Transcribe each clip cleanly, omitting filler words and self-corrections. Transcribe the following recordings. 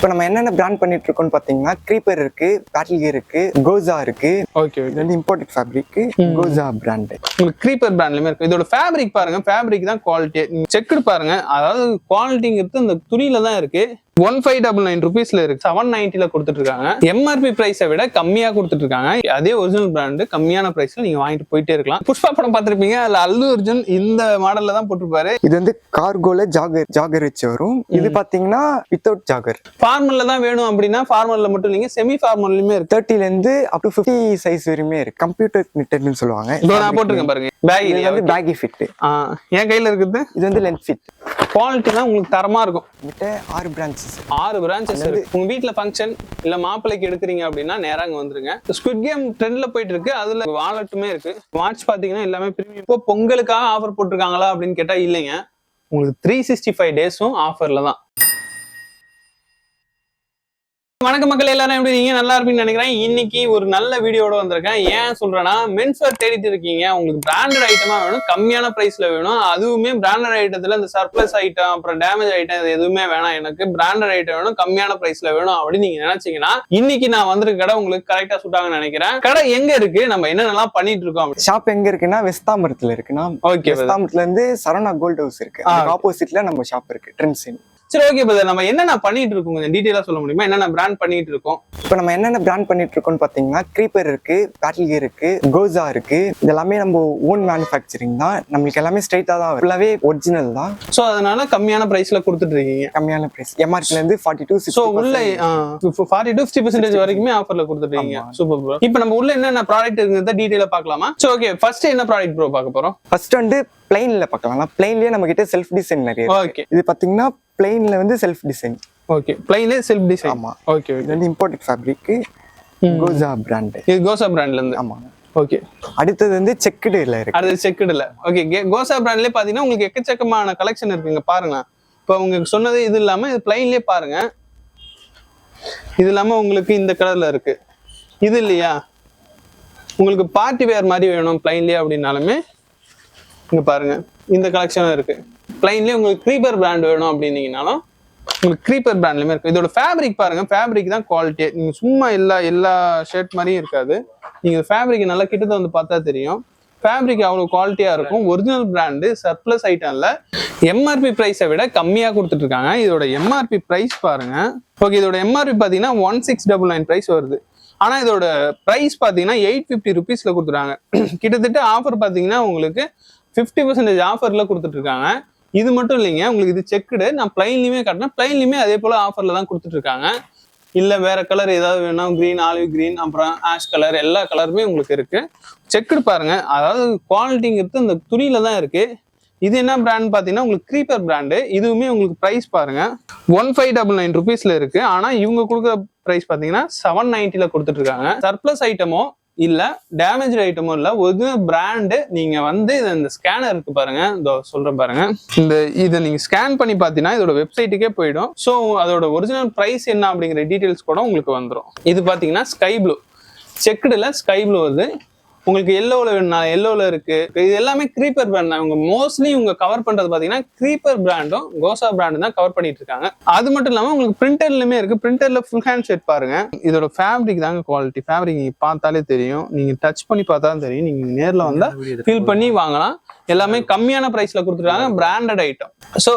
இப்போ நம்ம என்னென்ன பிராண்ட் பண்ணிட்டு இருக்கோம்னு பாத்தீங்கன்னா க்ரீப்பர் இருக்கு, பேட்டில் கியர் இருக்கு, கோசா இருக்கு. ஓகே, இது வந்து இம்போர்ட்டட் ஃபேப்ரிக், கோசா பிராண்ட். உங்களுக்கு க்ரீப்பர் பிராண்ட்லயுமே இருக்கு. இதோட ஃபேப்ரிக் பாருங்க, ஃபேப்ரிக் தான் குவாலிட்டி. நீங்க செக்குடு பாருங்க, அதாவது குவாலிட்டிங்கிறது இந்த துணியில தான் இருக்கு. 1599 rupeesல இருக்கு, 790ல கொடுத்துட்டு இருக்காங்க. எம்ஆர்பி பிரைஸை விட கம்மியா கொடுத்துட்டு இருக்காங்க. அதே ஒரிஜினல் பிராண்ட் கம்மியான பிரைஸ்ல நீங்க வாங்கிட்டு போயிட்டே இருக்கலாம். புஷ்பா படம் பார்த்திருப்பீங்க, அதுல அல்லு அர்ஜுன் இந்த மாடல்ல தான் போட்டிருப்பாரு. இது வந்து கார்கோல ஜாகர் வச்சு வரும். இது பாத்தீங்கன்னா வித்தவுட் ஜாகர். ஃபார்மல்ல தான் வேணும் அப்படின்னா ஃபார்மல்ல மட்டும் இல்லைங்க, செமி ஃபார்மல்லுமே இருக்கு. 30ல இருந்து அப் டு 50 சைஸ் வரையுமே இருக்கு. கம்ப்யூட்டர் நிட்டட்னு சொல்லுவாங்க. நான் போட்டிருக்கேன் பாருங்க, பேகி ஃபிட். என் கையில இருக்குது. இது வந்து லென்த் ஃபிட். குவாலிட்டி தான் உங்களுக்கு தரமா இருக்கும். கிட்ட 6 பிரான்ச்சஸ் இருக்கு. உங்க வீட்ல ஃபங்க்ஷன் இல்ல மாப்பிள்ளைக்கு எடுக்கிறீங்க அப்படின்னா நேரா அங்க வந்துருங்க. ஸ்குவிட் கேம் ட்ரெண்ட்ல போயிட்டு இருக்கு. அதுல வாலெட்டுமே இருக்கு. வாட்ச் பாத்தீங்கன்னா எல்லாமே பிரீமியம். இப்போ பொங்கலுக்காக ஆஃபர் போட்டிருக்காங்களா அப்படின்னு கேட்டா இல்லைங்க, உங்களுக்கு 365 டேஸும் ஆஃபர்ல தான். வணக்கம் மக்கள், எல்லாரும் எப்படி இருக்கீங்க? நல்லா இருப்பீங்கன்னு நினைக்கிறேன். இன்னைக்கு ஒரு நல்ல வீடியோட வந்திருக்கேன். ஏன் சொல்றேன்னா, மென்ஸ்வேர் தேடிட்டு இருக்கீங்க, உங்களுக்கு பிராண்டட் ஐட்டமா வேணும், கம்மியான பிரைஸ்ல வேணும், அதுவுமே பிராண்டட் ஐட்டத்துல இந்த சர்ப்ளஸ் ஐட்டம் அப்புறம் டேமேஜ் ஐட்டம் இது எதுவுமே வேணாம், எனக்கு பிராண்டட் ஐட்டம் வேணும், கம்மியான பிரைஸ்ல வேணும் அப்படின்னு நீங்க நினைச்சீங்கன்னா இன்னைக்கு நான் வந்திருக்க கடை உங்களுக்கு கரெக்டா சுட்டாங்கன்னு நினைக்கிறேன். கடை எங்க இருக்கு, நம்ம என்னென்னலாம் பண்ணிட்டு இருக்கோம். ஷாப் எங்க இருக்குன்னா வெஸ்தாம்பரத்துல இருக்குன்னா, ஓகே, வெஸ்தாம்பரத்துல இருந்து சரவணா கோல்ட் ஹவுஸ் இருக்கு, ஆப்போசிட்ல நம்ம ஷாப் இருக்கு, ட்ரெண்ட்ஸ். சரி, ஓகே பிரதர், நம்ம என்னென்ன பண்ணிட்டு இருக்கோம் கொஞ்சம் டீடைலா சொல்ல முடியுமா? என்னென்ன பிராண்ட் பண்ணிட்டு இருக்கோம்? இப்போ நம்ம என்னென்ன பிராண்ட் பண்ணிட்டு இருக்கோம்னு பாத்தீங்கன்னா, க்ரீப்பர் இருக்கு, பேட்டில் கியர் இருக்கு, கோசா இருக்கு. இது எல்லாமே நம்ம ஓன் மேனுஃபேக்சரிங் தான். நம்மளுக்கு எல்லாமே ஸ்ட்ரைட்டா தான், ஃபுல்லாவே ஒரிஜினல் தான். சோ அதனால கம்மியான பிரைஸ்ல கொடுத்துட்டு இருக்கீங்க. கம்மியான பிரைஸ் எம்ஆர்பில இருந்து 42 சோ உள்ள 40-50% வரைக்குமே ஆஃபர்ல கொடுத்துட்டு இருக்கீங்க. Super bro. இப்போ நம்ம உள்ள என்னென்ன ப்ராடக்ட் இருக்குறத டீடைலா பார்க்கலாமா? சோ ஓகே, ஃபர்ஸ்ட் என்ன ப்ராடக்ட் ப்ரோ பார்க்க போறோம்? ஃபர்ஸ்ட் வந்து பிளைன்ல பார்க்கலாம். பிளைன்லயே நம்ம கிட்ட செல்ஃப் டிசைன் நிறைய இருக்கு. ஓகே, இது பாத்தீங்கன்னா பிளைன்ல வந்து செல்ஃப் டிசைன். ஓகே, பிளைன்ல செல்ஃப் டிசைன். ஆமா, ஓகே. இது வந்து இம்போர்ட்டட் ஃபேப்ரிக், கோசா பிராண்ட். இது கோசா பிராண்ட்ல இருந்து. ஆமா. ஓகே, அடுத்தது வந்து செக்குடுல இருக்கு. அடுத்து செக்குடுல. ஓகே, கோசா பிராண்ட்லயே பாத்தீங்கன்னா உங்களுக்கு எக்கச்சக்கமான கலெக்ஷன் இருக்குங்க. பாருங்க, இப்போ உங்களுக்கு சொன்னது இது இல்லாம இது பிளைன்லயே பாருங்க. இது இல்லாம உங்களுக்கு இந்த கலர்ல இருக்கு. இது இல்லையா, உங்களுக்கு பார்ட்டி வேர் மாதிரி வேணும் பிளைன்லயே அப்படின்னாலுமே இங்க பாருங்க, இந்த கலெக்ஷனும் இருக்கு. பிளைன்லயே உங்களுக்கு க்ரீப்பர் பிராண்ட் வேணும் அப்படின்னீங்கனாலும் உங்களுக்கு க்ரீப்பர் பிராண்ட்லயுமே இருக்கு. இதோட ஃபேப்ரிக் பாருங்க, ஃபேப்ரிக் தான் குவாலிட்டி. நீங்க சும்மா எல்லா ஷர்ட் மாதிரியும் இருக்காது. நீங்க ஃபேப்ரிக் நல்லா கிட்ட வந்து பார்த்தா தெரியும். ஃபேப்ரிக் அவ்வளவு குவாலிட்டியா இருக்கும். ஒரிஜினல் பிராண்டு, சர்ப்ளஸ் ஐட்டம்ல எம்ஆர்பி பிரைஸை விட கம்மியா கொடுத்துட்டு இருக்காங்க. இதோட எம்ஆர்பி பிரைஸ் பாருங்க. ஓகே, இதோட எம்ஆர்பி பாத்தீங்கன்னா 1699 பிரைஸ் வருது. ஆனா இதோட பிரைஸ் பாத்தீங்கன்னா 850 rupeesல கொடுத்துறாங்க. கிட்டத்தட்ட ஆஃபர் பாத்தீங்கன்னா உங்களுக்கு 50% ஆஃபர்ல கொடுத்துட்டு இருக்காங்க. இது மட்டும் இல்லைங்க, உங்களுக்கு இது செக்குடு. நான் பிளைன்லயுமே காட்டினேன், பிளைன்லயுமே அதே போல ஆஃபர்ல தான் கொடுத்துட்டு இருக்காங்க. இல்ல வேற கலர் ஏதாவது வேணும், கிரீன், ஆலிவ் கிரீன், அப்புறம் ஆஷ் கலர், எல்லா கலருமே உங்களுக்கு இருக்கு. செக்குடு பாருங்க, அதாவது குவாலிட்டிங்கிறது இந்த துணியில தான் இருக்கு. இது என்ன பிராண்ட் பாத்தீங்கன்னா உங்களுக்கு க்ரீப்பர் பிராண்டு. இதுவுமே உங்களுக்கு பிரைஸ் பாருங்க 1599 rupeesல இருக்கு. ஆனா இவங்க கொடுக்குற பிரைஸ் பாத்தீங்கன்னா 790ல கொடுத்துட்டு இருக்காங்க. சர்ப்ளஸ் ஐட்டமோ இல்ல டேமேஜ் ஐட்டமும் இல்ல, ஒரு பிராண்டு. நீங்க வந்து இந்த ஸ்கேனர் இருக்கு பாருங்க, இதோ சொல்றேன் பாருங்க. இதை நீங்க ஸ்கேன் பண்ணி பாத்தீங்கன்னா இதோட வெப்சைட்டுக்கே போயிடும். ஸோ அதோட ஒரிஜினல் பிரைஸ் என்ன அப்படிங்கிற டீடைல்ஸ் கூட உங்களுக்கு வந்துடும். இது பாத்தீங்கன்னா ஸ்கை ப்ளூ, செக்குடுல ஸ்கை ப்ளூ வருது. உங்களுக்கு எல்லோல வேணும்னா எல்லோல இருக்கு. இது எல்லாமே க்ரீப்பர் பிராண்ட் தான். இவங்க மோஸ்ட்லி இவங்க கவர் பண்றது பாத்தீங்கன்னா க்ரீப்பர் பிராண்டும் கோசா பிராண்டும் தான் கவர் பண்ணிட்டு இருக்காங்க. அது மட்டும் இல்லாம உங்களுக்கு பிரிண்டர்லயுமே இருக்கு. பிரிண்டர்ல ஃபுல் ஹேண்ட் ஷர்ட் பாருங்க. இதோட ஃபேப்ரிக் தாங்க குவாலிட்டி. ஃபேப்ரிக் நீங்க பார்த்தாலே தெரியும், நீங்க டச் பண்ணி பார்த்தாலும் தெரியும். நீங்க நேர்ல வந்தா ஃபீல் பண்ணி வாங்கலாம். எல்லாமே கம்மியான பிரைஸ்ல கொடுத்துருக்காங்க, பிராண்டட் ஐட்டம். ஸோ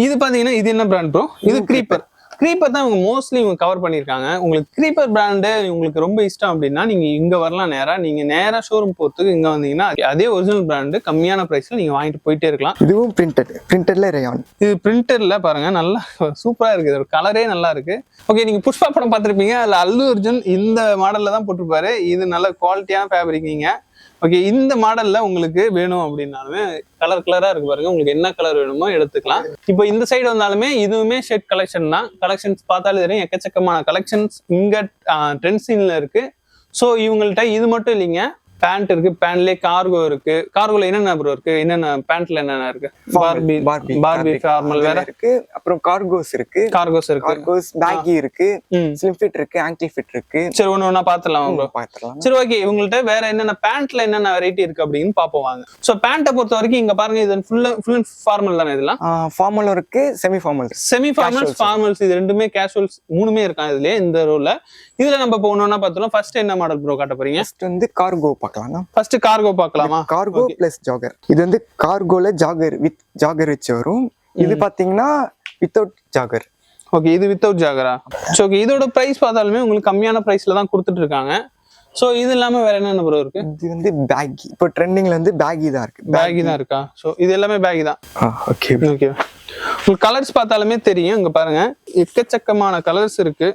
இது பாத்தீங்கன்னா இது என்ன பிராண்ட் ப்ரோ? இது க்ரீப்பர். க்ரீப்பர் தான் இவங்க மோஸ்ட்லி இவங்க கவர் பண்ணியிருக்காங்க. உங்களுக்கு க்ரீப்பர் பிராண்டு உங்களுக்கு ரொம்ப இஷ்டம் அப்படின்னா நீங்க இங்க வரலாம். நீங்க நேரா ஷோரூம் போறதுக்கு இங்க வந்தீங்கன்னா அதே ஒரிஜினல் பிராண்டு கம்மியான பிரைஸ்ல நீங்க வாங்கிட்டு போயிட்டே இருக்கலாம். இதுவும் பிரிண்டர்ல ரயான். இது பிரிண்டர்ல பாருங்க, நல்லா சூப்பரா இருக்கு. இதோட கலரே நல்லா இருக்கு. ஓகே, நீங்க புஷ்பா படம் பார்த்திருப்பீங்க, அதுல அல்லு அர்ஜுன் இந்த மாடல்ல தான் போட்டிருப்பாரு. இது நல்ல குவாலிட்டியான ஃபேப்ரிக். நீங்க ஓகே, இந்த மாடல்ல உங்களுக்கு வேணும் அப்படின்னாலுமே கலரா இருக்கு பாருங்க. உங்களுக்கு என்ன கலர் வேணுமோ எடுத்துக்கலாம். இப்போ இந்த சைடு வந்தாலுமே இதுவுமே ஷர்ட் கலெக்ஷன் தான். கலெக்ஷன்ஸ் பார்த்தாலே தெரியும், எக்கச்சக்கமான கலெக்ஷன்ஸ் இங்க ட்ரெண்ட்ஸின்ல இருக்கு. ஸோ இவங்கள்ட்ட இது மட்டும் இல்லைங்க, பேண்ட் இருக்கு, பேண்ட்லயே கார்கோ இருக்கு. கார்கோல என்னென்ன ப்ரோ இருக்கு, என்னென்ன பேண்ட்ல என்னென்ன இருக்கு? பார்பி ஃபார்மல் வேற இருக்கு, அப்புறம் கார்கோஸ் இருக்கு, பேகி இருக்கு, ஸ்லிம் ஃபிட் இருக்கு, ஆங்கிள் ஃபிட் இருக்கு. சரி, ஒண்ணு பாத்துடலாம் ப்ரோ. சரி, ஓகே. இவங்கள்ட்ட வேற என்னென்ன பேண்ட்ல என்னென்ன வெரைட்டி இருக்கு அப்படின்னு பாப்போம் வாங்க. சோ பேண்ட்டை பொறுத்த வரைக்கும் இங்க பாருங்க, இது ஃபுல் ஃபார்மல் தானே? இதெல்லாம் ஃபார்மலும் இருக்கு, செமி ஃபார்மல்ஸ் இது ரெண்டுமே கேஷுவல்ஸ் மூணுமே இருக்காங்க இதுலயே இந்த ரோல. இதுல நம்ம இப்போ ஒண்ணு பாத்துலாம். ஃபர்ஸ்ட் என்ன மாடல் ப்ரோ காட்ட போறீங்க? ஃபர்ஸ்ட் வந்து கார்கோ பார்க்கலாம். ஃபர்ஸ்ட் கார்கோ பார்க்கலாமா? கார்கோ பிளஸ் ஜாகர். இது வந்து கார்கோல ஜாகர் வித் ஜாகர் வச்சு வரும். இது பாத்தீங்கன்னா வித்தவுட் ஜாகர். ஓகே, இது வித்தவுட் ஜாகரா? ஓகே, இதோட பிரைஸ் பார்த்தாலுமே உங்களுக்கு கம்மியான பிரைஸ்ல தான் கொடுத்துட்டு இருக்காங்க. சோ இது இல்லாம வேற என்னென்ன ப்ரோ இருக்கு? இது வந்து பேகி. இப்போ ட்ரெண்டிங்ல வந்து பேகி தான் இருக்கு. பேகி தான் இருக்கா? சோ இது எல்லாமே பேகி தான். Okay okay. உங்களுக்கு கலர்ஸ் பார்த்தாலுமே தெரியும். இங்க பாருங்க, எக்கச்சக்கமான கலர்ஸ் இருக்கு.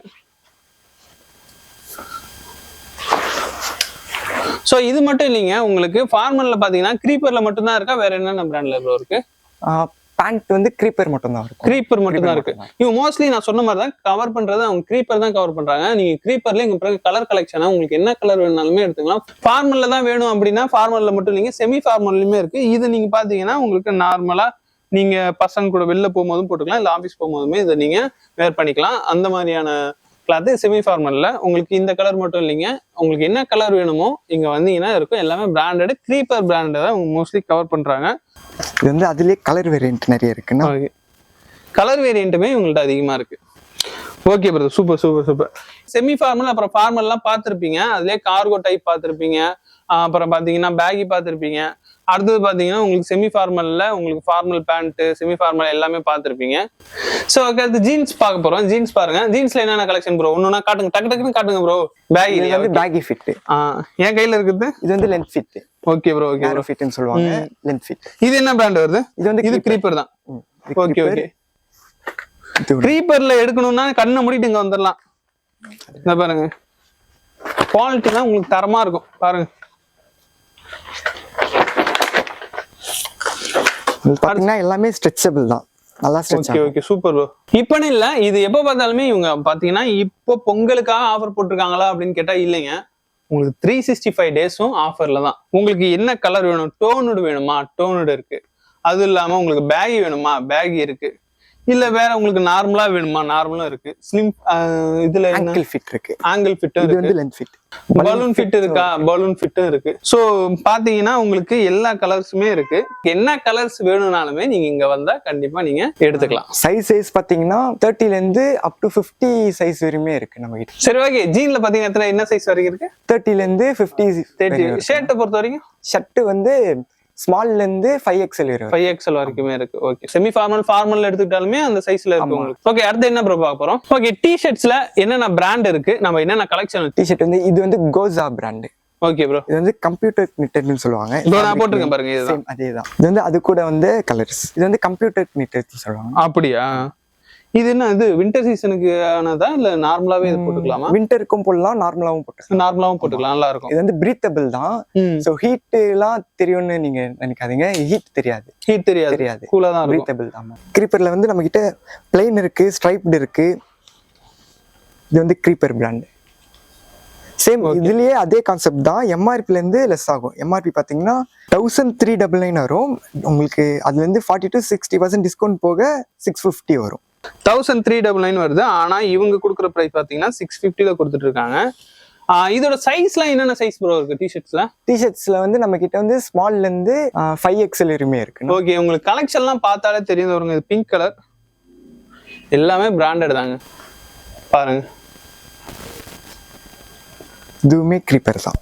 சோ இது மட்டும் இல்லைங்க, உங்களுக்கு ஃபார்மல்ல பாத்தீங்கன்னா க்ரீப்பர்ல மட்டும் தான் இருக்கா? வேற என்னென்ன பிராண்ட்ல ப்ரோ இருக்கு? பேண்ட் வந்து க்ரீப்பர் மட்டும் தான் இருக்கு. க்ரீப்பர் மட்டும் தான் இருக்கு. இவங்க மோஸ்ட்லி நான் சொன்ன மாதிரி தான் கவர் பண்றது, அவங்க க்ரீப்பர் தான் கவர் பண்றாங்க. நீங்க க்ரீப்பர்ல இங்க பிறகு கலர் கலெக்ஷனா உங்களுக்கு என்ன கலர் வேணாலுமே எடுத்துக்கலாம். ஃபார்மல்ல தான் வேணும் அப்படின்னா ஃபார்மல்ல மட்டும் இல்லைங்க, செமி ஃபார்மல்லுமே இருக்கு. இது நீங்க பாத்தீங்கன்னா உங்களுக்கு நார்மலா நீங்க பசங்க கூட வெளில போகும்போதும் போட்டுக்கலாம், இல்ல ஆஃபீஸ் போகும்போதுமே இதை நீங்க வேர் பண்ணிக்கலாம். அந்த மாதிரியான கிளாத் செமி ஃபார்மல்ல. உங்களுக்கு இந்த கலர் மட்டும் இல்லைங்க, உங்களுக்கு என்ன கலர் வேணுமோ இங்க வந்தீங்கன்னா இருக்கும். எல்லாமே பிராண்டட், க்ரீப்பர் பிராண்ட் தான் மோஸ்ட்லி கவர் பண்றாங்க. இது வந்து அதுலயே கலர் வேரியன்ட் நிறைய இருக்குன்னா, கலர் வேரியன்ட்டுமே உங்கள்ட்ட அதிகமா இருக்கு. Okay brother, super. Semi formal அப்புறம் ஃபார்மல்லாம் பார்த்துருப்பீங்க. அதுலயே கார்கோ டைப் பார்த்துருப்பீங்க, அப்புறம் பாத்தீங்கன்னா பேகி பார்த்துருப்பீங்க. அடுத்தது பாத்தீங்கன்னா உங்களுக்கு செமி ஃபார்மல்ல உங்களுக்கு ஃபார்மல் பேண்ட், செமி ஃபார்மல் எல்லாமே பார்த்துருப்பீங்க. ஸோ அடுத்து ஜீன்ஸ் பார்க்க போறோம். ஜீன்ஸ் பாருங்க. ஜீன்ஸ்ல என்னென்ன கலெக்ஷன் ப்ரோ? ஒன்னொன்னா காட்டுங்க, டக்குன்னு காட்டுங்க ப்ரோ. பேகி வந்து பேகி ஃபிட். என் கையில இருக்குது. இது வந்து length fit. Okay bro, okay bro. ஃபிட்னு சொல்லுவாங்க, லென்த் ஃபிட். இது என்ன பிராண்ட் வருது? இது க்ரீப்பர் தான். ஓகே. க்ரீப்பர்ல எடுக்கணும்னா கண்ணை மூடிட்டு இங்க வந்துடலாம். இந்த பாருங்க, குவாலிட்டி தான் உங்களுக்கு தரமா இருக்கும். பாருங்க, பாத்தீங்கன்னா எல்லாமே ஸ்ட்ரெச்சபிள் தான், நல்லா ஸ்ட்ரெச். Okay, super bro. இப்பன்னு இல்ல, இது எப்ப பார்த்தாலுமே இவங்க பாத்தீங்கன்னா இப்போ பொங்கலுக்காக ஆஃபர் போட்டிருக்காங்களா அப்படின்னு கேட்டா இல்லைங்க. உங்களுக்கு 365 டேஸும் ஆஃபர்ல தான். உங்களுக்கு என்ன கலர் வேணும், டோனுடு வேணுமா, டோனுடு இருக்கு. அது இல்லாம உங்களுக்கு பேகி வேணுமா, பேகி இருக்கு. இல்ல வேற உங்களுக்கு நார்மலா வேணுமா, நார்மலா இருக்கு. ஸ்லிம் இதுல ஆங்கிள் ஃபிட் இருக்கு, ஆங்கிள் ஃபிட் இருக்கு. இது வந்து லென்த் ஃபிட். பலூன் ஃபிட் இருக்கா, பலூன் ஃபிட்டும் இருக்கு. சோ பாத்தீங்கன்னா உங்களுக்கு எல்லா கலர்ஸுமே இருக்கு. என்ன கலர்ஸ் வேணும்னாலுமே நீங்க இங்க வந்தா கண்டிப்பா நீங்க எடுத்துக்கலாம். சைஸ் பாத்தீங்கன்னா 30 ல இருந்து அப் டு 50 சைஸ் வரையுமே இருக்கு நம்ம கிட்ட. சரி, ஓகே. ஜீன்ல பாத்தீங்கன்னா என்ன சைஸ் வரைக்கும் இருக்கு? 30 ல இருந்து 50. ஷர்ட்டை பொறுத்த வரைக்கும் ஷர்ட் வந்து ஸ்மால்ல இருந்து 5XL வரைக்கும். 5XL வரைக்குமே இருக்கு. ஓகே. செமி ஃபார்மல் எடுத்துக்கிட்டாலுமே அந்த சைஸ்ல இருக்கு உங்களுக்கு. ஓகே, அடுத்து என்ன ப்ரோ பார்க்க போறோம்? ஓகே, டி-ஷர்ட்ஸ்ல என்னென்ன பிராண்ட் இருக்கு, நம்ம என்னென்ன கலெக்ஷன்? டி-ஷர்ட் வந்து இது வந்து கோசா பிராண்ட். Okay bro. இது வந்து கம்ப்யூட்டர் நிட்டட்னு சொல்லுவாங்க. நான் போட்டுருக்கேன் பாருங்க, இதுதான். அதேதான். இது வந்து அது கூட வந்து கலர்ஸ். இது வந்து கம்ப்யூட்டர் நிட்டட்னு சொல்லுவாங்க. அப்படியா? இது என்ன, இது வின்டர் சீசனுக்கு ஆனதா இல்ல நார்மலாவே இது போட்டுக்கலாமா? வின்டருக்கு போடலாம், நார்மலாவும் போட்டுக்கலாம், நல்லா இருக்கும். இது வந்து பிரீத்தபிள் தான். சோ ஹீட் எல்லாம் தெரியும்னு நீங்க நினைக்காதீங்க, ஹீட் தெரியாது, கூலா தான் இருக்கும். பிரீத்தபிள் தான். க்ரீப்பர்ல வந்து நம்ம கிட்ட பிளைன் இருக்கு, ஸ்ட்ரைப்டு இருக்கு. இது வந்து க்ரீப்பர் பிராண்ட். சேம் இதுலயே அதே கான்செப்ட் தான். எம்ஆர்பில இருந்து லெஸ் ஆகும். எம்ஆர்பி பாத்தீங்கன்னா 1399 வரும் உங்களுக்கு. அதுல இருந்து 40 to 60% டிஸ்கவுண்ட் போக 650 வரும். 1399 வருது. ஆனா இவங்க கொடுக்குற பிரைஸ் பாத்தீங்கன்னா 650ல கொடுத்துட்டு இருக்காங்க. இதோட சைஸ்லாம் என்னென்ன சைஸ் ப்ரோ இருக்கு டி-ஷர்ட்ஸ்ல வந்து நம்ம கிட்ட வந்து ஸ்மால்ல இருந்து 5XL வரையுமே இருக்கு. ஓகே, உங்களுக்கு கலெக்ஷன்லாம் பார்த்தாலே தெரியும். வருங்க, இது பிங்க் கலர், எல்லாமே பிராண்டட் தாங்க. பாருங்க, இதுவுமே க்ரீப்பர் தான்.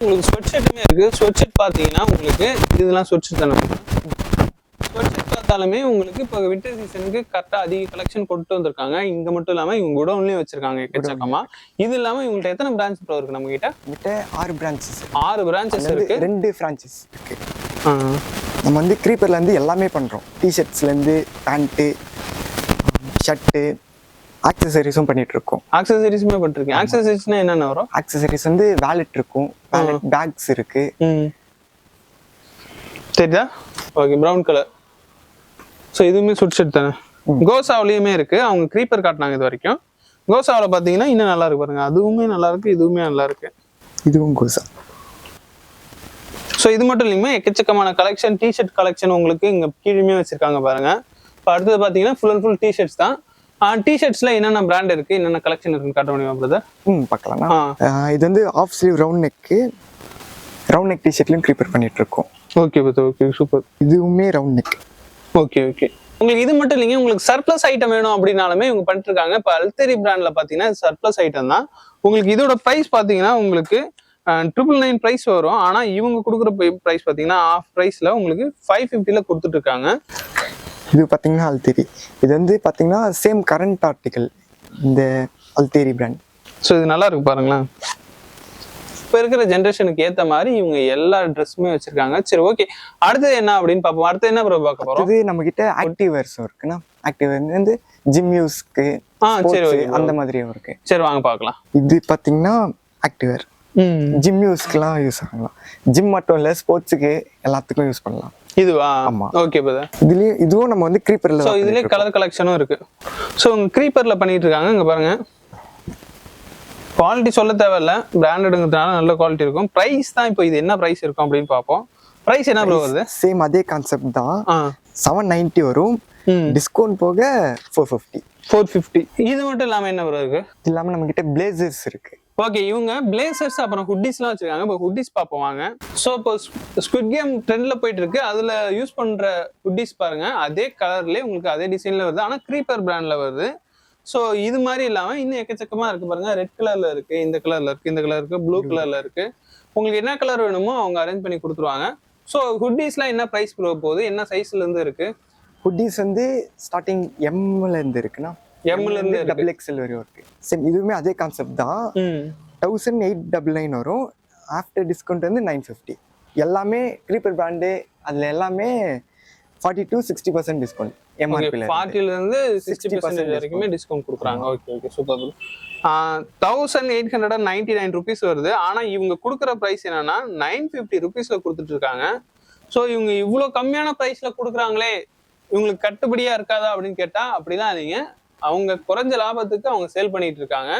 உங்களுக்கு ஸ்வெட் ஷர்ட்டுமே இருக்கு. ஸ்வெட் ஷர்ட் பாத்தீங்கன்னா உங்களுக்கு இதெல்லாம் ஸ்வெட் ஷர்ட் தானே. ஸ்வெட் ஷர்ட் பார்த்தாலுமே உங்களுக்கு இப்போ வின்டர் சீசனுக்கு கரெக்டாக அதிக கலெக்ஷன் கொண்டு வந்திருக்காங்க. இங்க மட்டும் இல்லாம இவங்க குடோன்லயும் வச்சிருக்காங்க எக்கச்சக்கமா. இது இல்லாம இவங்கள்ட்ட எத்தனை பிரான்ச் ப்ரோ இருக்கு? நம்ம கிட்ட 6 பிரான்ச்சஸ். 6 பிரான்ச்சஸ் இருக்கு. 2 பிரான்ச்சஸ் இருக்கு. நம்ம வந்து க்ரீப்பர்ல இருந்து எல்லாமே பண்றோம். டி-ஷர்ட்ஸ்ல இருந்து பேண்ட், ஷர்ட், ஆக்சசரிஸும் பண்ணிட்டு இருக்கோம். ஆக்சசரிஸுமே பண்ணிருக்கீங்க. ஆக்சசரிஸ்னா என்னென்ன வரும்? ஆக்சசரிஸ் வந்து வாலெட் இருக்கும், வாலெட் பேக்ஸ் இருக்கு. தெரியுதா? Okay, brown colour. ஸோ இதுவுமே ஸ்வெட் ஷர்ட் தானே. கோசாவிலையுமே இருக்கு. அவங்க க்ரீப்பர் காட்டினாங்க இது வரைக்கும். கோசாவில் பார்த்தீங்கன்னா இன்னும் நல்லா இருக்கு பாருங்க. அதுவுமே நல்லா இருக்கு, இதுவுமே நல்லா இருக்கு. இதுவும் கோசா. ஸோ இது மட்டும் இல்லைங்க, எக்கச்சக்கமான கலெக்ஷன், டிஷர்ட் கலெக்ஷன் உங்களுக்கு இங்க கீழே வச்சிருக்காங்க பாருங்க. இப்போ அடுத்தது பாத்தீங்கன்னா ஃபுல் அண்ட் ஃபுல் டிஷர்ட்ஸ் தான். டிஷர்ட்ஸ்ல என்னென்ன பிராண்ட் இருக்கு, என்னென்ன கலெக்ஷன் இருக்குன்னு காட்ட முடியுமா பிரதர்? பார்க்கலாம். இது வந்து ஆஃப் ஸ்லீவ் ரவுண்ட் நெக் டிஷர்ட்லயும் ப்ரிப்பேர் பண்ணிட்டு இருக்கோம். Okay brother, okay super. இதுவுமே ரவுண்ட் நெக். Okay okay. உங்களுக்கு இது மட்டும் இல்லைங்க, உங்களுக்கு சர்ப்ளஸ் ஐட்டம் வேணும் அப்படின்னாலுமே இவங்க பண்ணிட்டு இருக்காங்க. இப்போ அல்தேரி பிராண்ட்ல பாத்தீங்கன்னா சர்ப்ளஸ் ஐட்டம் தான். உங்களுக்கு இதோட ப்ரைஸ் பாத்தீங்கன்னா உங்களுக்கு 999 ப்ரைஸ் வரும். ஆனா இவங்க கொடுக்குற ப்ரைஸ் பாத்தீங்கன்னா ஆஃப் ப்ரைஸ்ல உங்களுக்கு 550ல கொடுத்துட்டு இருக்காங்க. இது பாத்தீங்கன்னா அல்தேரி. இது வந்து பாத்தீங்கன்னா சேம் கரண்ட் ஆர்டிகல் இந்த அல்தேரி பிராண்ட். ஸோ இது நல்லா இருக்கு பாருங்களேன். இப்போ இருக்கிற ஜென்ரேஷனுக்கு ஏற்ற மாதிரி இவங்க எல்லா ட்ரெஸ்ஸுமே வச்சிருக்காங்க. சரி ஓகே, அடுத்தது என்ன அப்படின்னு பார்ப்போம். அடுத்து என்ன ப்ரோ பார்க்க போறோம்? இது நம்ம கிட்ட ஆக்டிவ் வேர்ஸும் இருக்குன்னா, ஆக்டிவ் வேர் வந்து ஜிம் யூஸ்க்கு சரி அந்த மாதிரியும் இருக்கு. சரி வாங்க பார்க்கலாம். இது பாத்தீங்கன்னா ஆக்டிவ் வேர் ஜிம் யூஸ்க்குலாம் யூஸ் ஆகலாம். ஜிம் மட்டும் இல்ல, ஸ்போர்ட்ஸுக்கு எல்லாத்துக்கும் யூஸ் பண்ணலாம். இதுவா? ஆமா. Okay brother. இதுவும் நம்ம வந்து க்ரீப்பர்ல. ஸோ இதுலயே கலர் கலெக்ஷனும் இருக்கு. ஸோ உங்க க்ரீப்பர்ல பண்ணிட்டு இருக்காங்க. இங்க பாருங்க, குவாலிட்டி சொல்ல தேவையில்ல, பிராண்டடுங்கிறதுனால நல்ல குவாலிட்டி இருக்கும். பிரைஸ் தான் இப்போ இது என்ன பிரைஸ் இருக்கும் அப்படின்னு பார்ப்போம். பிரைஸ் என்ன ப்ரோ வருது? சேம் அதே கான்செப்ட் தான். 790 வரும், டிஸ்கவுண்ட் போக 450. இது மட்டும் இல்லாம என்ன ப்ரோ இருக்கு? இது இல்லாம நம்ம கிட்ட பிளேசர்ஸ் இருக்கு. ஓகே, இவங்க பிளேசர்ஸ் அப்புறம் ஹுட்டிஸ்லாம் வச்சிருக்காங்க. இப்போ ஹுட்டிஸ் பார்ப்போம் வாங்க. ஸோ இப்போ ஸ்குவிட் கேம் ட்ரெண்ட்ல போயிட்டு இருக்கு, அதுல யூஸ் பண்ற ஹுட்டிஸ் பாருங்க, அதே கலர்லயே உங்களுக்கு அதே டிசைன்ல வருது. ஆனா க்ரீப்பர் பிராண்ட்ல வருது. ஸோ இது மாதிரி இல்லாம இன்னும் எக்கச்சக்கமா இருக்கு பாருங்க. ரெட் கலர்ல இருக்கு, இந்த கலர்ல இருக்கு, இந்த கலர் இருக்கு, ப்ளூ கலர்ல இருக்கு. உங்களுக்கு என்ன கலர் வேணுமோ அவங்க அரேஞ்ச் பண்ணி கொடுத்துருவாங்க. ஸோ ஹுட்டிஸ்லாம் என்ன ப்ரைஸ் போகுது, என்ன சைஸ்ல இருந்து இருக்கு? ஹுட்டிஸ் வந்து ஸ்டார்டிங் எம்ல இருந்து இருக்குன்னா, எம்ல இருந்து டபுள் எக்ஸ்எல் வரையும் இருக்கு. சேம் இதுவுமே அதே கான்செப்ட் தான். 1899 வரும், ஆஃப்டர் டிஸ்கவுண்ட் வந்து 950. எல்லாமே க்ரீப்பர் பிராண்டு, அதுல எல்லாமே 40 to 60% டிஸ்கவுண்ட். எம்ஆர்பில 40ல இருந்து 60% வரைக்குமே டிஸ்கவுண்ட் கொடுக்குறாங்க. Okay okay super. 1899 ருபீஸ் வருது. ஆனா இவங்க கொடுக்குற பிரைஸ் என்னன்னா 950 ருபீஸ்ல கொடுத்துட்டு இருக்காங்க. ஸோ இவங்க இவ்வளோ கம்மியான பிரைஸ்ல கொடுக்குறாங்களே, இவங்களுக்கு கட்டுப்படியா இருக்காதா அப்படின்னு கேட்டா அப்படிதான் இல்லைங்க. அவங்க குறைஞ்ச லாபத்துக்கு அவங்க சேல் பண்ணிட்டு இருக்காங்க.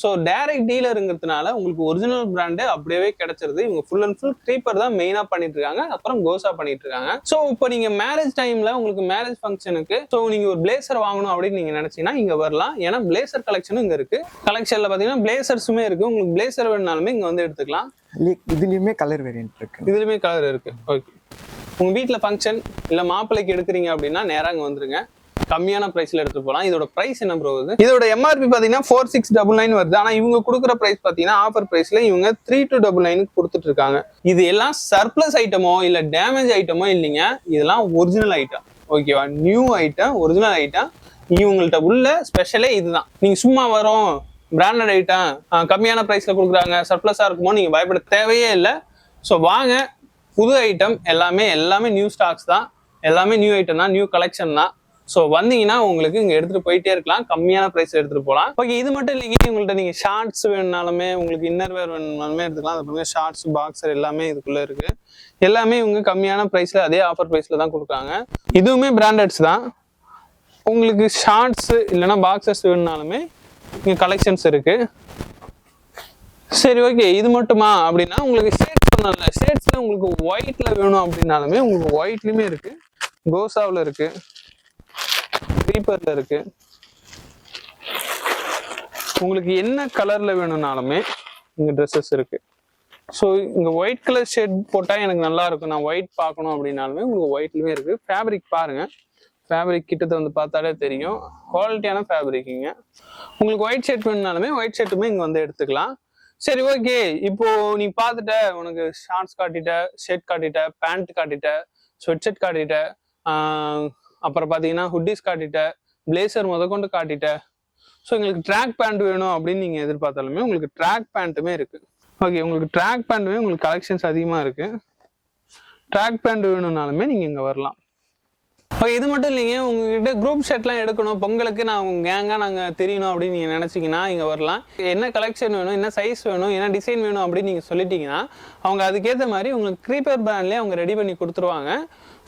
ஸோ டைரக்ட் டீலருங்கிறதுனால உங்களுக்கு ஒரிஜினல் பிராண்டு அப்படியே கிடைச்சிருது. இவங்க ஃபுல் அண்ட் ஃபுல் க்ரீப்பர் தான் மெயினா பண்ணிட்டு இருக்காங்க, அப்புறம் கோசா பண்ணிட்டு இருக்காங்க. ஸோ இப்போ நீங்க மேரேஜ் டைம்ல உங்களுக்கு மேரேஜ் ஃபங்க்ஷனுக்கு ஸோ நீங்க ஒரு பிளேசர் வாங்கணும் அப்படின்னு நீங்க நினைச்சீங்கன்னா இங்க வரலாம். ஏன்னா பிளேசர் கலெக்ஷனும் இங்க இருக்கு. கலெக்ஷன்ல பாத்தீங்கன்னா பிளேசர்ஸுமே இருக்கு. உங்களுக்கு பிளேசர் வேணுனாலுமே இங்க வந்து எடுத்துக்கலாம். இதுலயுமே கலர் வேரியன்ட் இருக்கு. இதுலயுமே கலர் இருக்கு. ஓகே, உங்க வீட்டுல ஃபங்க்ஷன் இல்ல மாப்பிள்ளைக்கு எடுக்கிறீங்க அப்படின்னா நேரா இங்க வந்துருங்க, கம்மியான பிரைஸ்ல எடுத்துட்டு போகலாம். இதோட பிரைஸ் என்ன ப்ரோ வருது? இதோட எம்ஆர்பி பாத்தீங்கன்னா 4699 வருது. ஆனா இவங்க கொடுக்குற பிரைஸ் பாத்தீங்கன்னா ஆஃபர் பிரைஸ்ல இவங்க 3299 கொடுத்துட்டு இருக்காங்க. இது எல்லாம் சர்ப்ளஸ் ஐட்டமோ இல்ல டேமேஜ் ஐட்டமோ இல்லைங்க, இதெல்லாம் ஒரிஜினல் ஐட்டம். ஓகேவா? New item, original item. இவங்கள்ட்ட உள்ள ஸ்பெஷலே இதுதான். நீங்க சும்மா வரும் பிராண்டட் ஐட்டம் கம்மியான பிரைஸ்ல கொடுக்குறாங்க, சர்ப்ளஸா இருக்குமோ நீங்க பயப்பட தேவையே இல்லை. ஸோ வாங்க, புது ஐட்டம் எல்லாமே நியூ ஸ்டாக்ஸ் தான், எல்லாமே நியூ ஐட்டம் தான், நியூ கலெக்ஷன் தான். ஸோ வந்தீங்கன்னா உங்களுக்கு இங்கே எடுத்துகிட்டு போயிட்டே இருக்கலாம், கம்மியான ப்ரைஸ் எடுத்துகிட்டு போகலாம். ஓகே, இது மட்டும் இல்லைங்க, உங்கள்கிட்ட நீங்கள் ஷார்ட்ஸ் வேணுனாலுமே, உங்களுக்கு இன்னர் வேர் வேணுனாலுமே எடுத்துக்கலாம். அது பாருங்க, ஷார்ட்ஸ், பாக்ஸர் எல்லாமே இதுக்குள்ளே இருக்குது. எல்லாமே இவங்க கம்மியான ப்ரைஸில் அதே ஆஃபர் ப்ரைஸில் தான் கொடுக்குறாங்க. இதுவுமே பிராண்டட்ஸ் தான். உங்களுக்கு ஷார்ட்ஸ் இல்லைன்னா பாக்ஸர்ஸ் வேணுனாலுமே இங்கே கலெக்ஷன்ஸ் இருக்குது. சரி ஓகே, இது மட்டுமா அப்படின்னா உங்களுக்கு ஷேட்ஸ் சொன்னால ஷேட்ஸில் உங்களுக்கு ஒயிட்டில் வேணும் அப்படின்னாலுமே உங்களுக்கு ஒயிட்லேயுமே இருக்குது, கோசாவில் இருக்குது, க்ரீப்பர்ல இருக்கு. உங்களுக்கு என்ன கலர்ல வேணும்னாலுமே இங்க ட்ரெஸ்ஸஸ் இருக்கு. ஸோ இங்க ஒயிட் கலர் ஷேட் போட்டா எனக்கு நல்லா இருக்கும், நான் ஒயிட் பார்க்கணும் அப்படின்னாலுமே உங்களுக்கு ஒயிட்லயுமே இருக்கு. ஃபேப்ரிக் பாருங்க, ஃபேப்ரிக் கிட்டத்தை வந்து பார்த்தாலே தெரியும், குவாலிட்டியான ஃபேப்ரிக்குங்க. உங்களுக்கு ஒயிட் ஷர்ட் வேணும்னாலுமே ஒயிட் ஷர்ட்டுமே இங்க வந்து எடுத்துக்கலாம். சரி ஓகே, இப்போ நீ பார்த்துட்ட, உனக்கு ஷார்ட்ஸ் காட்டிட்ட, ஷர்ட் காட்டிட்ட, பேண்ட் காட்டிட்ட, ஸ்வெட் ஷர்ட் காட்டிட்ட, அப்புறம் பார்த்தீங்கன்னா ஹுட்டிஸ் காட்டிட்ட, பிளேசர் முதற்கொண்டு காட்டிட்ட. ஸோ எங்களுக்கு ட்ராக் பேண்ட் வேணும் அப்படின்னு நீங்கள் எதிர்பார்த்தாலுமே உங்களுக்கு ட்ராக் பேண்ட்டுமே இருக்குது. ஓகே, உங்களுக்கு ட்ராக் பேண்ட்டுமே உங்களுக்கு கலெக்ஷன்ஸ் அதிகமாக இருக்குது. ட்ராக் பேண்ட் வேணும்னாலுமே நீங்கள் இங்கே வரலாம். ஓகே, இது மட்டும் இல்லைங்க, உங்ககிட்ட குரூப் ஷர்ட்லாம் எடுக்கணும், பொங்கலுக்கு நான் உங்க கேங்காக நாங்கள் தெரியணும் அப்படின்னு நீங்கள் நினச்சிங்கன்னா இங்கே வரலாம். என்ன கலெக்ஷன் வேணும், என்ன சைஸ் வேணும், என்ன டிசைன் வேணும் அப்படின்னு நீங்கள் சொல்லிட்டீங்கன்னா அவங்க அதுக்கேற்ற மாதிரி உங்களுக்கு க்ரீப்பர் பிராண்ட்லேயே அவங்க ரெடி பண்ணி கொடுத்துருவாங்க.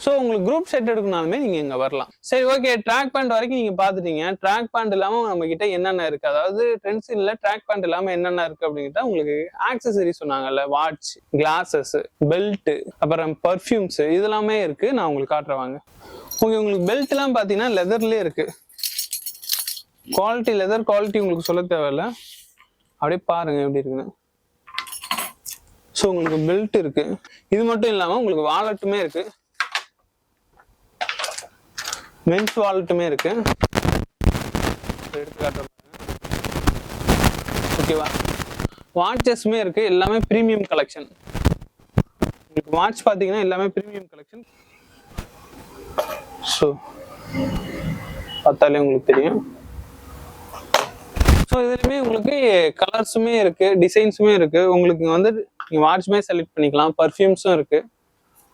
ஸோ உங்களுக்கு குரூப் செட் எடுக்கணும்னாலுமே நீங்க இங்க வரலாம். சரி, ஓகே, ட்ராக் பேண்ட் வரைக்கும் நீங்க பாத்துட்டீங்க. ட்ராக் பேண்ட் இல்லாம நம்ம கிட்ட என்னென்ன இருக்கு, அதாவது ட்ரெண்ட்ஸின்ல ட்ராக் பேண்ட் இல்லாம என்னென்ன இருக்கு அப்படிங்கிட்ட உங்களுக்கு ஆக்சசரி சொன்னாங்கல்ல, வாட்ச், கிளாஸஸ், பெல்ட், அப்புறம் பர்ஃப்யூம்ஸ், இதெல்லாமே இருக்கு. நான் உங்களுக்கு காட்டுறவாங்க. உங்களுக்கு பெல்ட் எல்லாம் பாத்தீங்கன்னா லெதர்லயே இருக்கு. குவாலிட்டி, லெதர் குவாலிட்டி உங்களுக்கு சொல்ல தேவையில்ல, அப்படியே பாருங்க எப்படி இருக்குன்னு. ஸோ உங்களுக்கு பெல்ட் இருக்கு. இது மட்டும் இல்லாம உங்களுக்கு வாலெட்டுமே இருக்கு, மென்ஸ் வாலெட்டுமே இருக்கு. ஓகேவா, வாட்சஸ்மே இருக்கு. எல்லாமே பிரீமியம் கலெக்ஷன். உங்களுக்கு வாட்ச் பாத்தீங்கன்னா எல்லாமே பிரீமியம் கலெக்ஷன். ஸோ பார்த்தாலே உங்களுக்கு தெரியும். ஸோ இதுலையுமே உங்களுக்கு கலர்ஸுமே இருக்கு, டிசைன்ஸுமே இருக்கு. உங்களுக்கு வந்து நீங்க வாட்ச்மே செலக்ட் பண்ணிக்கலாம். பர்ஃப்யூம்ஸும் இருக்கு.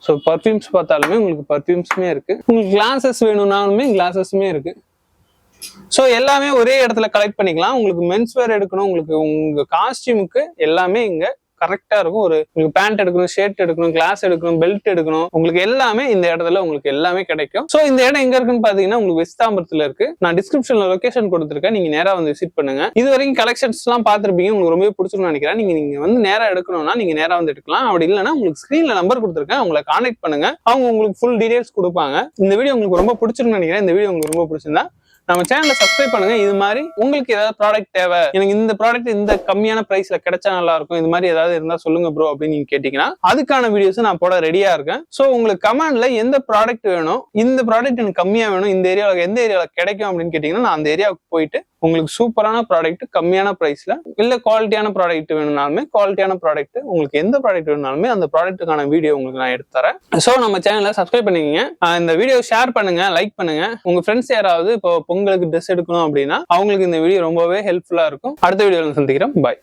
ஸோ பர்ஃப்யூம்ஸ் பார்த்தாலுமே உங்களுக்கு பர்ஃப்யூம்ஸுமே இருக்கு. உங்களுக்கு கிளாஸஸ் வேணும்னாலுமே கிளாஸஸுமே இருக்கு. ஸோ எல்லாமே ஒரே இடத்துல கலெக்ட் பண்ணிக்கலாம். உங்களுக்கு மென்ஸ் வேர் எடுக்கணும், உங்களுக்கு உங்க காஸ்டியூமுக்கு எல்லாமே இங்க கரெக்டா இருக்கும். ஒரு உங்களுக்கு பேண்ட் எடுக்கணும், ஷர்ட் எடுக்கணும், கிளாஸ் எடுக்கணும், பெல்ட் எடுக்கணும், உங்களுக்கு எல்லாமே இந்த இடத்துல உங்களுக்கு எல்லாமே கிடைக்கும். சோ இந்த இடம் எங்க இருக்குன்னு பாத்தீங்கன்னா உங்களுக்கு வெஸ்ட் தாம்பரத்துல இருக்கு. நான் டிஸ்கிரிப்ஷன்ல லொகேஷன் கொடுத்துருக்கேன், நீங்க நேரா வந்து விசிட் பண்ணுங்க. இது வரைக்கும் கலெக்ஷன்ஸ் எல்லாம் பாத்துருப்பீங்க, உங்களுக்கு ரொம்ப பிடிச்சிருக்கும்னு நினைக்கிறேன். நீங்க வந்து நேரா எடுக்கணும்னா நீங்க நேரா வந்து எடுக்கலாம். அப்படி இல்லைன்னா உங்களுக்கு ஸ்கிரீன்ல நம்பர் கொடுத்துருக்கேன், உங்களை கான்டாக்ட் பண்ணுங்க. அவங்க உங்களுக்கு ஃபுல் டீடைல்ஸ் கொடுப்பாங்க. இந்த வீடியோ உங்களுக்கு ரொம்ப பிடிச்சிருக்கும்னு நினைக்கிறேன். இந்த வீடியோ உங்களுக்கு ரொம்ப பிடிச்சிருந்தா நம்ம சேனலை சப்ஸ்கிரைப் பண்ணுங்க. இது மாதிரி உங்களுக்கு ஏதாவது ப்ராடக்ட் தேவை, எனக்கு இந்த ப்ராடக்ட் இந்த கம்மியான பிரைஸ்ல கிடைச்சா நல்லா இருக்கும், இது மாதிரி ஏதாவது இருந்தா சொல்லுங்க ப்ரோ அப்படின்னு நீங்க கேட்டீங்கன்னா அதுக்கான வீடியோஸ் நான் போட ரெடியா இருக்கேன். சோ உங்களுக்கு கமெண்ட்ல எந்த ப்ராடக்ட் வேணும், இந்த ப்ராடக்ட் எனக்கு கம்மியா வேணும், இந்த ஏரியாவில் எந்த ஏரியாவில் கிடைக்கும் அப்படின்னு கேட்டீங்கன்னா நான் அந்த ஏரியாவுக்கு போயிட்டு உங்களுக்கு சூப்பரான ப்ராடக்ட் கம்மியான பிரைஸ்ல, இல்ல குவாலிட்டியான ப்ராடக்ட் வேணும்னாலுமே குவாலிட்டியான ப்ராடக்ட், உங்களுக்கு எந்த ப்ராடக்ட் வேணும்னாலுமே அந்த ப்ராடக்ட்டுக்கான வீடியோ உங்களுக்கு நான் எடுத்து தரேன். ஸோ நம்ம சேனலை சப்ஸ்கிரைப் பண்ணிக்கங்க, இந்த வீடியோ ஷேர் பண்ணுங்க, லைக் பண்ணுங்க. உங்க ஃப்ரெண்ட்ஸ் யாராவது இப்போ பொங்கலுக்கு ட்ரெஸ் எடுக்கணும் அப்படின்னா அவங்களுக்கு இந்த வீடியோ ரொம்பவே ஹெல்ப்ஃபுல்லா இருக்கும். அடுத்த வீடியோவில் சந்திக்கிறேன். பாய்.